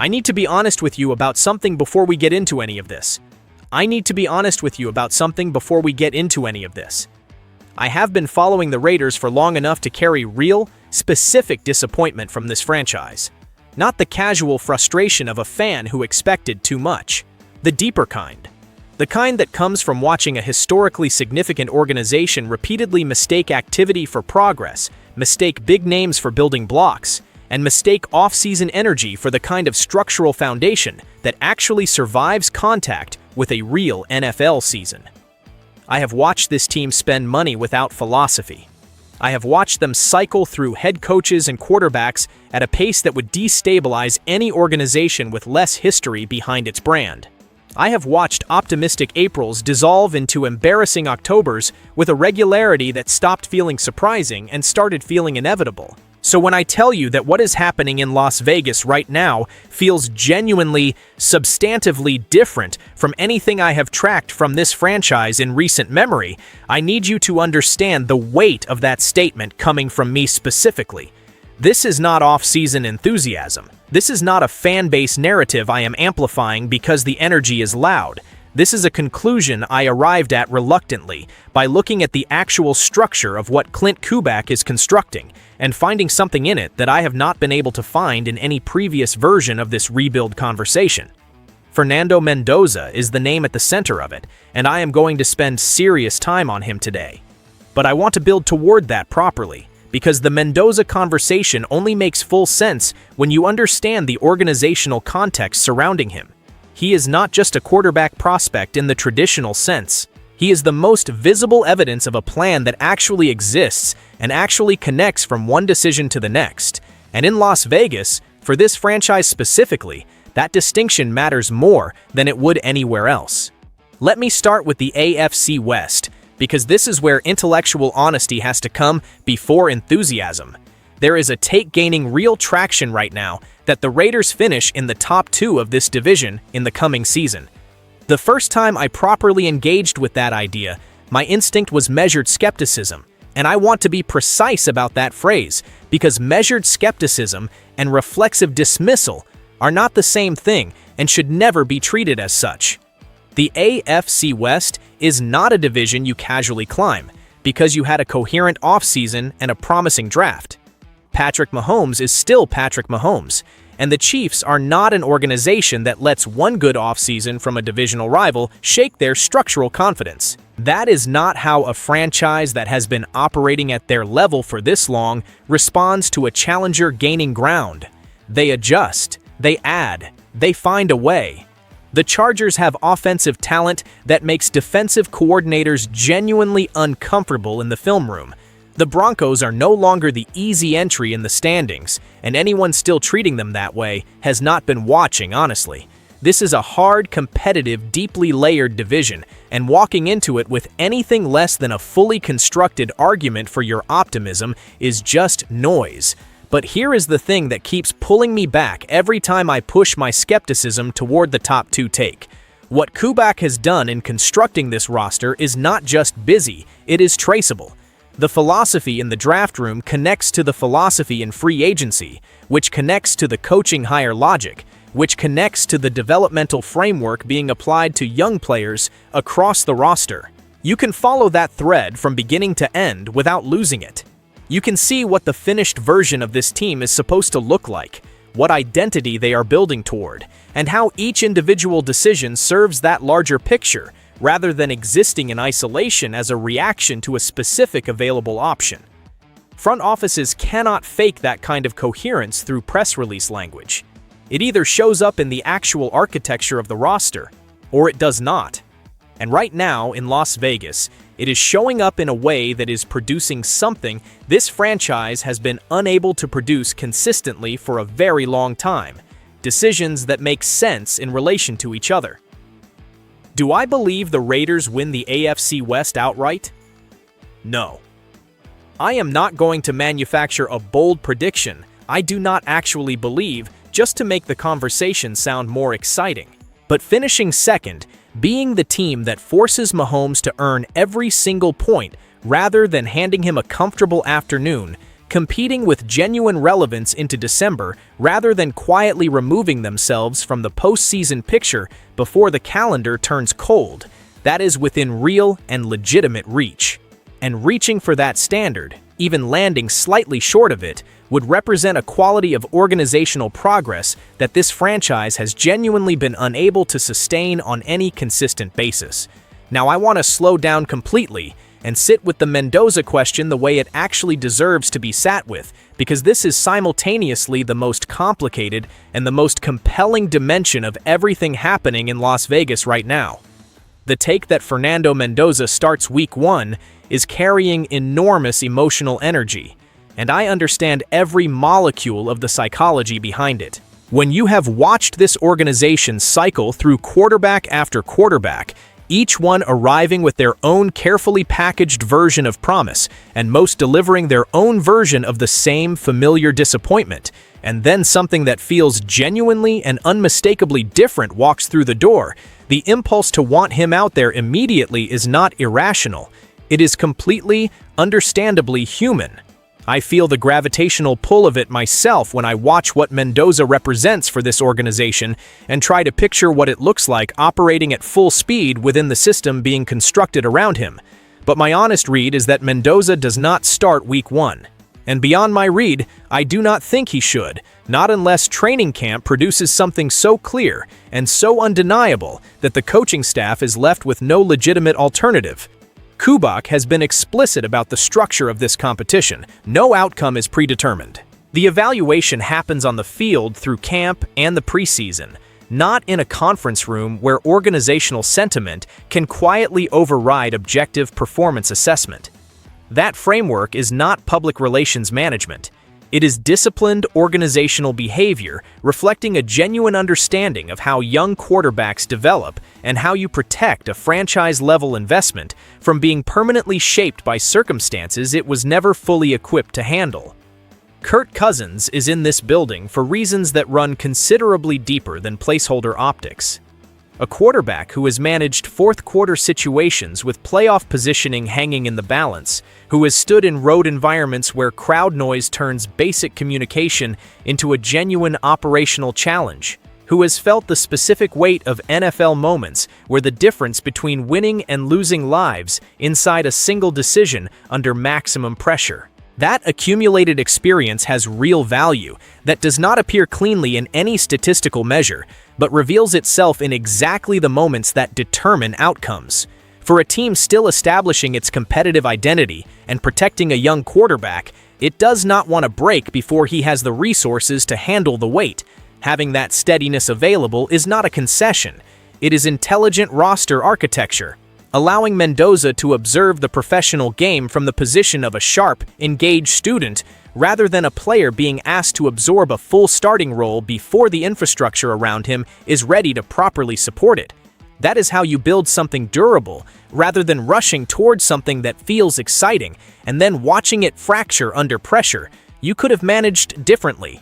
I need to be honest with you about something before we get into any of this. I have been following the Raiders for long enough to carry real, specific disappointment from this franchise. Not the casual frustration of a fan who expected too much. The deeper kind. The kind that comes from watching a historically significant organization repeatedly mistake activity for progress, mistake big names for building blocks, and mistake off-season energy for the kind of structural foundation that actually survives contact with a real NFL season. I have watched this team spend money without philosophy. I have watched them cycle through head coaches and quarterbacks at a pace that would destabilize any organization with less history behind its brand. I have watched optimistic Aprils dissolve into embarrassing Octobers with a regularity that stopped feeling surprising and started feeling inevitable. So when I tell you that what is happening in Las Vegas right now feels genuinely, substantively different from anything I have tracked from this franchise in recent memory, I need you to understand the weight of that statement coming from me specifically. This is not off-season enthusiasm. This is not a fan-base narrative I am amplifying because the energy is loud. This is a conclusion I arrived at reluctantly by looking at the actual structure of what Clint Kubiak is constructing and finding something in it that I have not been able to find in any previous version of this rebuild conversation. Fernando Mendoza is the name at the center of it, and I am going to spend serious time on him today. But I want to build toward that properly, because the Mendoza conversation only makes full sense when you understand the organizational context surrounding him. He is not just a quarterback prospect in the traditional sense. He is the most visible evidence of a plan that actually exists and actually connects from one decision to the next. And in Las Vegas, for this franchise specifically, that distinction matters more than it would anywhere else. Let me start with the AFC West, because this is where intellectual honesty has to come before enthusiasm. There is a take gaining real traction right now that the Raiders finish in the top 2 of this division in the coming season. The first time I properly engaged with that idea, my instinct was measured skepticism, and I want to be precise about that phrase because measured skepticism and reflexive dismissal are not the same thing and should never be treated as such. The AFC West is not a division you casually climb because you had a coherent offseason and a promising draft. Patrick Mahomes is still Patrick Mahomes, and the Chiefs are not an organization that lets one good offseason from a divisional rival shake their structural confidence. That is not how a franchise that has been operating at their level for this long responds to a challenger gaining ground. They adjust, they add, they find a way. The Chargers have offensive talent that makes defensive coordinators genuinely uncomfortable in the film room. The Broncos are no longer the easy entry in the standings, and anyone still treating them that way has not been watching honestly. This is a hard, competitive, deeply layered division, and walking into it with anything less than a fully constructed argument for your optimism is just noise. But here is the thing that keeps pulling me back every time I push my skepticism toward the top 2 take. What Kubiak has done in constructing this roster is not just busy, it is traceable. The philosophy in the draft room connects to the philosophy in free agency, which connects to the coaching hire logic, which connects to the developmental framework being applied to young players across the roster. You can follow that thread from beginning to end without losing it. You can see what the finished version of this team is supposed to look like, what identity they are building toward, and how each individual decision serves that larger picture, rather than existing in isolation as a reaction to a specific available option. Front offices cannot fake that kind of coherence through press release language. It either shows up in the actual architecture of the roster, or it does not. And right now, in Las Vegas, it is showing up in a way that is producing something this franchise has been unable to produce consistently for a very long time. Decisions that make sense in relation to each other. Do I believe the Raiders win the AFC West outright? No. I am not going to manufacture a bold prediction I do not actually believe just to make the conversation sound more exciting. But finishing second, being the team that forces Mahomes to earn every single point rather than handing him a comfortable afternoon, competing with genuine relevance into December rather than quietly removing themselves from the postseason picture before the calendar turns cold. That is within real and legitimate reach. And reaching for that standard, even landing slightly short of it, would represent a quality of organizational progress that this franchise has genuinely been unable to sustain on any consistent basis. Now I want to slow down completely and sit with the Mendoza question the way it actually deserves to be sat with, because this is simultaneously the most complicated and the most compelling dimension of everything happening in Las Vegas right now. The take that Fernando Mendoza starts Week 1 is carrying enormous emotional energy, and I understand every molecule of the psychology behind it. When you have watched this organization cycle through quarterback after quarterback, each one arriving with their own carefully packaged version of promise, and most delivering their own version of the same familiar disappointment, and then something that feels genuinely and unmistakably different walks through the door, the impulse to want him out there immediately is not irrational. It is completely, understandably human. I feel the gravitational pull of it myself when I watch what Mendoza represents for this organization and try to picture what it looks like operating at full speed within the system being constructed around him. But my honest read is that Mendoza does not start Week 1. And beyond my read, I do not think he should, not unless training camp produces something so clear and so undeniable that the coaching staff is left with no legitimate alternative. Kubak has been explicit about the structure of this competition. No outcome is predetermined. The evaluation happens on the field through camp and the preseason, not in a conference room where organizational sentiment can quietly override objective performance assessment. That framework is not public relations management. It is disciplined organizational behavior reflecting a genuine understanding of how young quarterbacks develop and how you protect a franchise-level investment from being permanently shaped by circumstances it was never fully equipped to handle. Kirk Cousins is in this building for reasons that run considerably deeper than placeholder optics. A quarterback who has managed fourth-quarter situations with playoff positioning hanging in the balance, who has stood in road environments where crowd noise turns basic communication into a genuine operational challenge, who has felt the specific weight of NFL moments where the difference between winning and losing lives inside a single decision under maximum pressure. That accumulated experience has real value that does not appear cleanly in any statistical measure, but reveals itself in exactly the moments that determine outcomes. For a team still establishing its competitive identity and protecting a young quarterback, it does not want to break before he has the resources to handle the weight. Having that steadiness available is not a concession. It is intelligent roster architecture, allowing Mendoza to observe the professional game from the position of a sharp, engaged student rather than a player being asked to absorb a full starting role before the infrastructure around him is ready to properly support it. That is how you build something durable, rather than rushing towards something that feels exciting and then watching it fracture under pressure. You could have managed differently.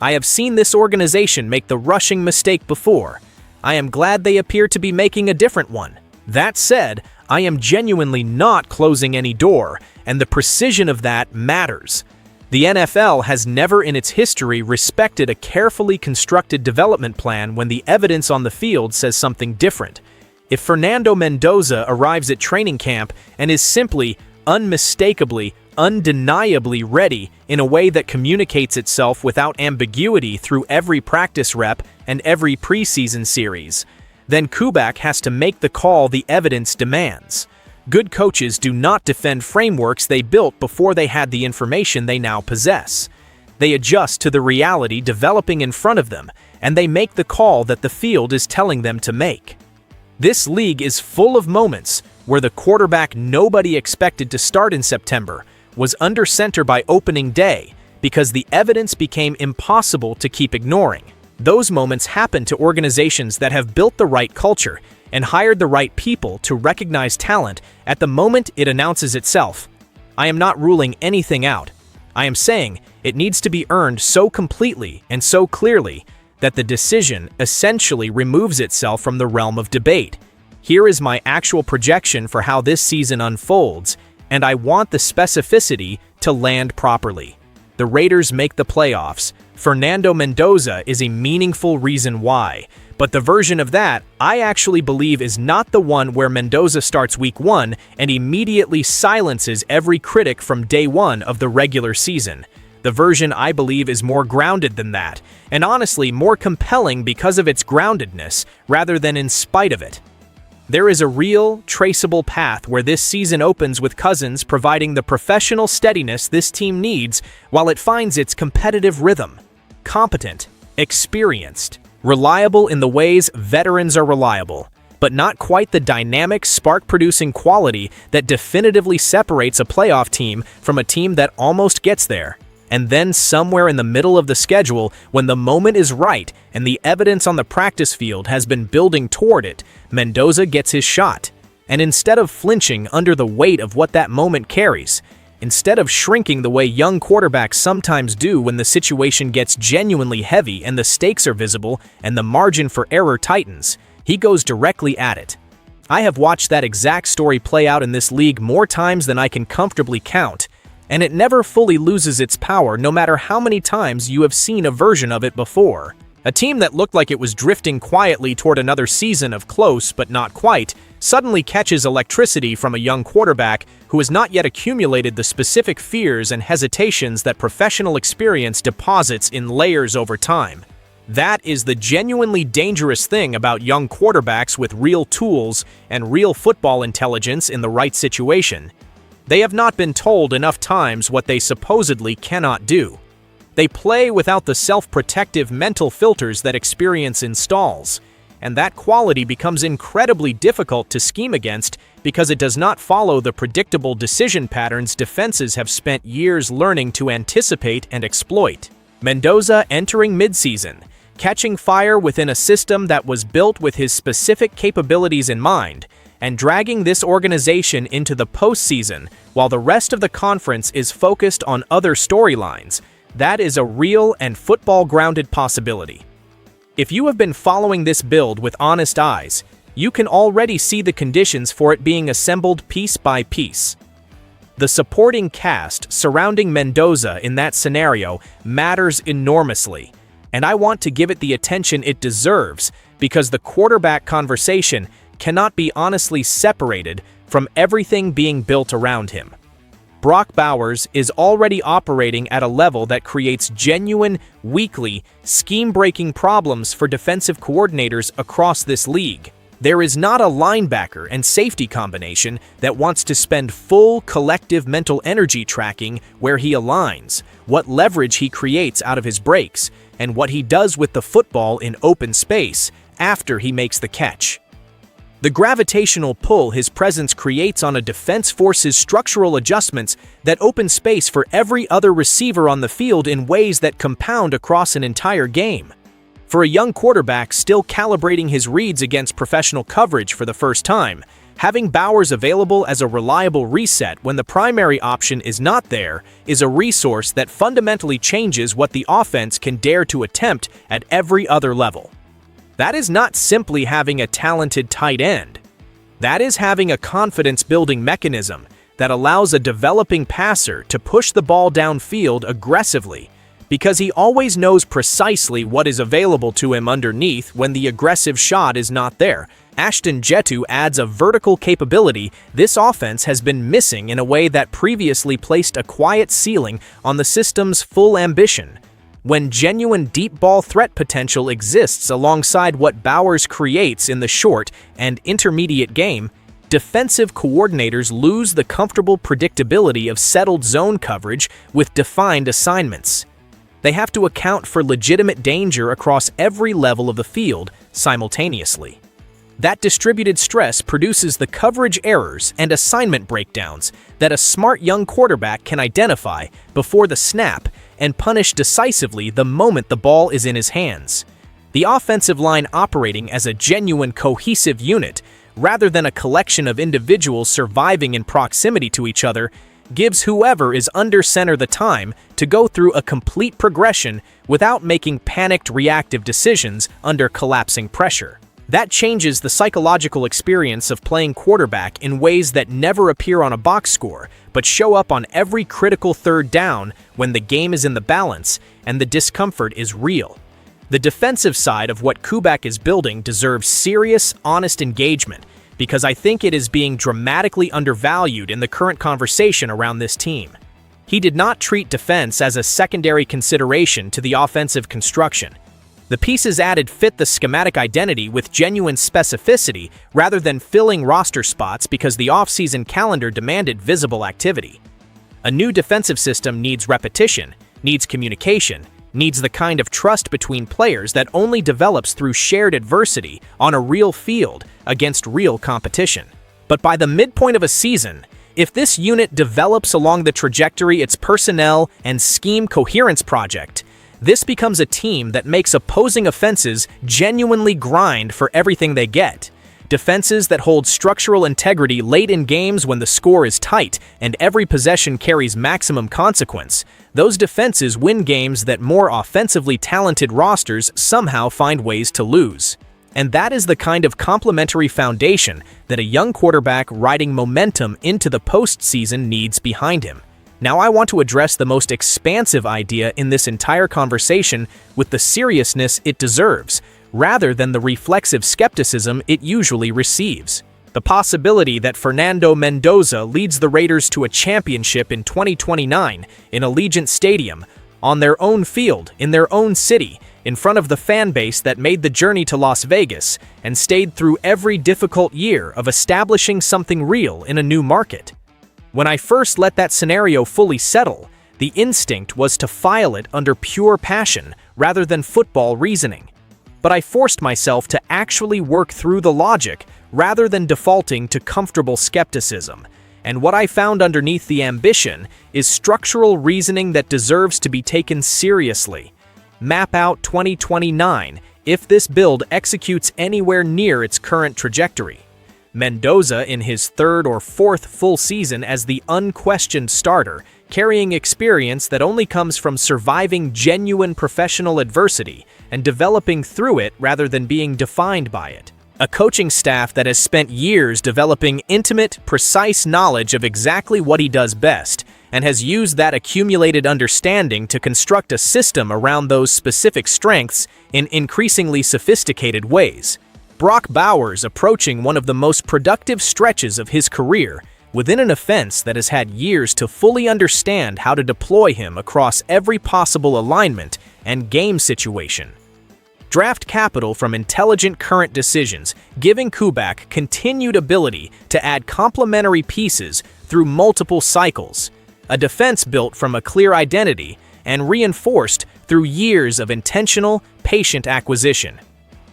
I have seen this organization make the rushing mistake before. I am glad they appear to be making a different one. That said, I am genuinely not closing any door, and the precision of that matters. The NFL has never in its history respected a carefully constructed development plan when the evidence on the field says something different. If Fernando Mendoza arrives at training camp and is simply, unmistakably, undeniably ready in a way that communicates itself without ambiguity through every practice rep and every preseason series, then Kubak has to make the call the evidence demands. Good coaches do not defend frameworks they built before they had the information they now possess. They adjust to the reality developing in front of them, and they make the call that the field is telling them to make. This league is full of moments where the quarterback nobody expected to start in September was under center by opening day because the evidence became impossible to keep ignoring. Those moments happen to organizations that have built the right culture and hired the right people to recognize talent at the moment it announces itself. I am not ruling anything out. I am saying it needs to be earned so completely and so clearly that the decision essentially removes itself from the realm of debate. Here is my actual projection for how this season unfolds, and I want the specificity to land properly. the Raiders make the playoffs. Fernando Mendoza is a meaningful reason why. But the version of that I actually believe is not the one where Mendoza starts week 1 and immediately silences every critic from day 1 of the regular season. The version I believe is more grounded than that, and honestly more compelling because of its groundedness rather than in spite of it. There is a real, traceable path where this season opens with Cousins providing the professional steadiness this team needs while it finds its competitive rhythm. Competent, experienced, reliable in the ways veterans are reliable, but not quite the dynamic, spark-producing quality that definitively separates a playoff team from a team that almost gets there. And then somewhere in the middle of the schedule, when the moment is right and the evidence on the practice field has been building toward it, Mendoza gets his shot. And instead of flinching under the weight of what that moment carries, instead of shrinking the way young quarterbacks sometimes do when the situation gets genuinely heavy and the stakes are visible and the margin for error tightens, he goes directly at it. I have watched that exact story play out in this league more times than I can comfortably count, and it never fully loses its power no matter how many times you have seen a version of it before. A team that looked like it was drifting quietly toward another season of close but not quite suddenly catches electricity from a young quarterback who has not yet accumulated the specific fears and hesitations that professional experience deposits in layers over time. That is the genuinely dangerous thing about young quarterbacks with real tools and real football intelligence in the right situation. They have not been told enough times what they supposedly cannot do. They play without the self-protective mental filters that experience installs, and that quality becomes incredibly difficult to scheme against because it does not follow the predictable decision patterns defenses have spent years learning to anticipate and exploit. Mendoza entering midseason, catching fire within a system that was built with his specific capabilities in mind, and dragging this organization into the postseason while the rest of the conference is focused on other storylines, that is a real and football-grounded possibility. If you have been following this build with honest eyes, you can already see the conditions for it being assembled piece by piece. The supporting cast surrounding Mendoza in that scenario matters enormously, and I want to give it the attention it deserves because the quarterback conversation cannot be honestly separated from everything being built around him. Brock Bowers is already operating at a level that creates genuine, weekly, scheme-breaking problems for defensive coordinators across this league. There is not a linebacker and safety combination that wants to spend full collective mental energy tracking where he aligns, what leverage he creates out of his breaks, and what he does with the football in open space after he makes the catch. The gravitational pull his presence creates on a defense forces structural adjustments that open space for every other receiver on the field in ways that compound across an entire game. For a young quarterback still calibrating his reads against professional coverage for the first time, having Bowers available as a reliable reset when the primary option is not there is a resource that fundamentally changes what the offense can dare to attempt at every other level. That is not simply having a talented tight end. That is having a confidence-building mechanism that allows a developing passer to push the ball downfield aggressively because he always knows precisely what is available to him underneath when the aggressive shot is not there. Ashton Jetu adds a vertical capability this offense has been missing in a way that previously placed a quiet ceiling on the system's full ambition. When genuine deep ball threat potential exists alongside what Bowers creates in the short and intermediate game, defensive coordinators lose the comfortable predictability of settled zone coverage with defined assignments. They have to account for legitimate danger across every level of the field simultaneously. That distributed stress produces the coverage errors and assignment breakdowns that a smart young quarterback can identify before the snap and punish decisively the moment the ball is in his hands. The offensive line operating as a genuine cohesive unit, rather than a collection of individuals surviving in proximity to each other, gives whoever is under center the time to go through a complete progression without making panicked reactive decisions under collapsing pressure. That changes the psychological experience of playing quarterback in ways that never appear on a box score, but show up on every critical third down when the game is in the balance and the discomfort is real. The defensive side of what Kubiak is building deserves serious, honest engagement, because I think it is being dramatically undervalued in the current conversation around this team. He did not treat defense as a secondary consideration to the offensive construction. The pieces added fit the schematic identity with genuine specificity rather than filling roster spots because the offseason calendar demanded visible activity. A new defensive system needs repetition, needs communication, needs the kind of trust between players that only develops through shared adversity on a real field against real competition. But by the midpoint of a season, if this unit develops along the trajectory its personnel and scheme coherence project, this becomes a team that makes opposing offenses genuinely grind for everything they get. Defenses that hold structural integrity late in games when the score is tight and every possession carries maximum consequence. Those defenses win games that more offensively talented rosters somehow find ways to lose. And that is the kind of complementary foundation that a young quarterback riding momentum into the postseason needs behind him. Now I want to address the most expansive idea in this entire conversation with the seriousness it deserves, rather than the reflexive skepticism it usually receives. The possibility that Fernando Mendoza leads the Raiders to a championship in 2029 in Allegiant Stadium, on their own field, in their own city, in front of the fan base that made the journey to Las Vegas and stayed through every difficult year of establishing something real in a new market. When I first let that scenario fully settle, the instinct was to file it under pure passion rather than football reasoning. But I forced myself to actually work through the logic rather than defaulting to comfortable skepticism. And what I found underneath the ambition is structural reasoning that deserves to be taken seriously. Map out 2029 if this build executes anywhere near its current trajectory. Mendoza in his third or fourth full season as the unquestioned starter, carrying experience that only comes from surviving genuine professional adversity and developing through it rather than being defined by it. A coaching staff that has spent years developing intimate, precise knowledge of exactly what he does best and has used that accumulated understanding to construct a system around those specific strengths in increasingly sophisticated ways. Brock Bowers approaching one of the most productive stretches of his career within an offense that has had years to fully understand how to deploy him across every possible alignment and game situation. Draft capital from intelligent current decisions, giving Kubiak continued ability to add complementary pieces through multiple cycles. A defense built from a clear identity and reinforced through years of intentional, patient acquisition.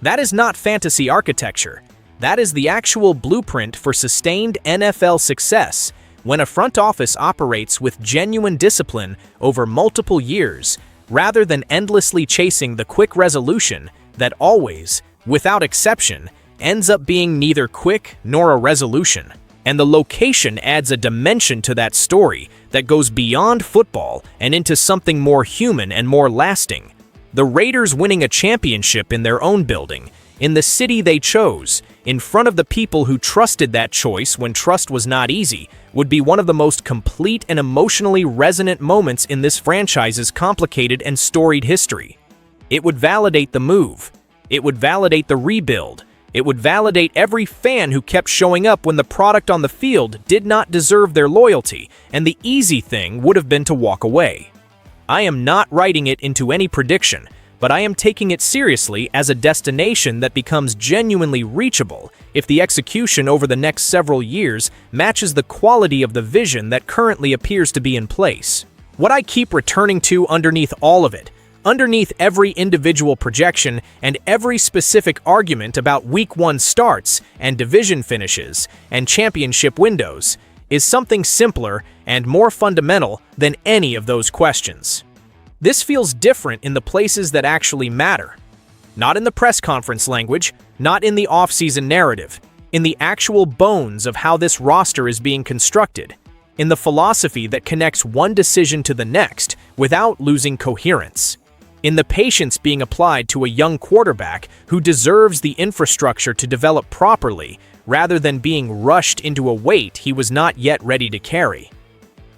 That is not fantasy architecture. That is the actual blueprint for sustained NFL success when a front office operates with genuine discipline over multiple years, rather than endlessly chasing the quick resolution that always, without exception, ends up being neither quick nor a resolution. And the location adds a dimension to that story that goes beyond football and into something more human and more lasting. The Raiders winning a championship in their own building, in the city they chose, in front of the people who trusted that choice when trust was not easy, would be one of the most complete and emotionally resonant moments in this franchise's complicated and storied history. It would validate the move. It would validate the rebuild. It would validate every fan who kept showing up when the product on the field did not deserve their loyalty, and the easy thing would have been to walk away. I am not writing it into any prediction, but I am taking it seriously as a destination that becomes genuinely reachable if the execution over the next several years matches the quality of the vision that currently appears to be in place. What I keep returning to underneath all of it, underneath every individual projection and every specific argument about Week 1 starts and division finishes and championship windows, is something simpler and more fundamental than any of those questions. This feels different in the places that actually matter. Not in the press conference language, not in the offseason narrative, in the actual bones of how this roster is being constructed, in the philosophy that connects one decision to the next without losing coherence. in the patience being applied to a young quarterback who deserves the infrastructure to develop properly rather than being rushed into a weight he was not yet ready to carry.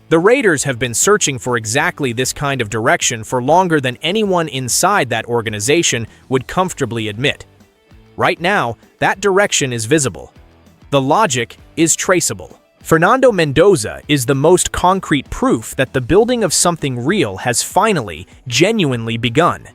The Raiders have been searching for exactly this kind of direction for longer than anyone inside that organization would comfortably admit. Right now, that direction is visible. The logic is traceable. Fernando Mendoza is the most concrete proof that the building of something real has finally, genuinely begun.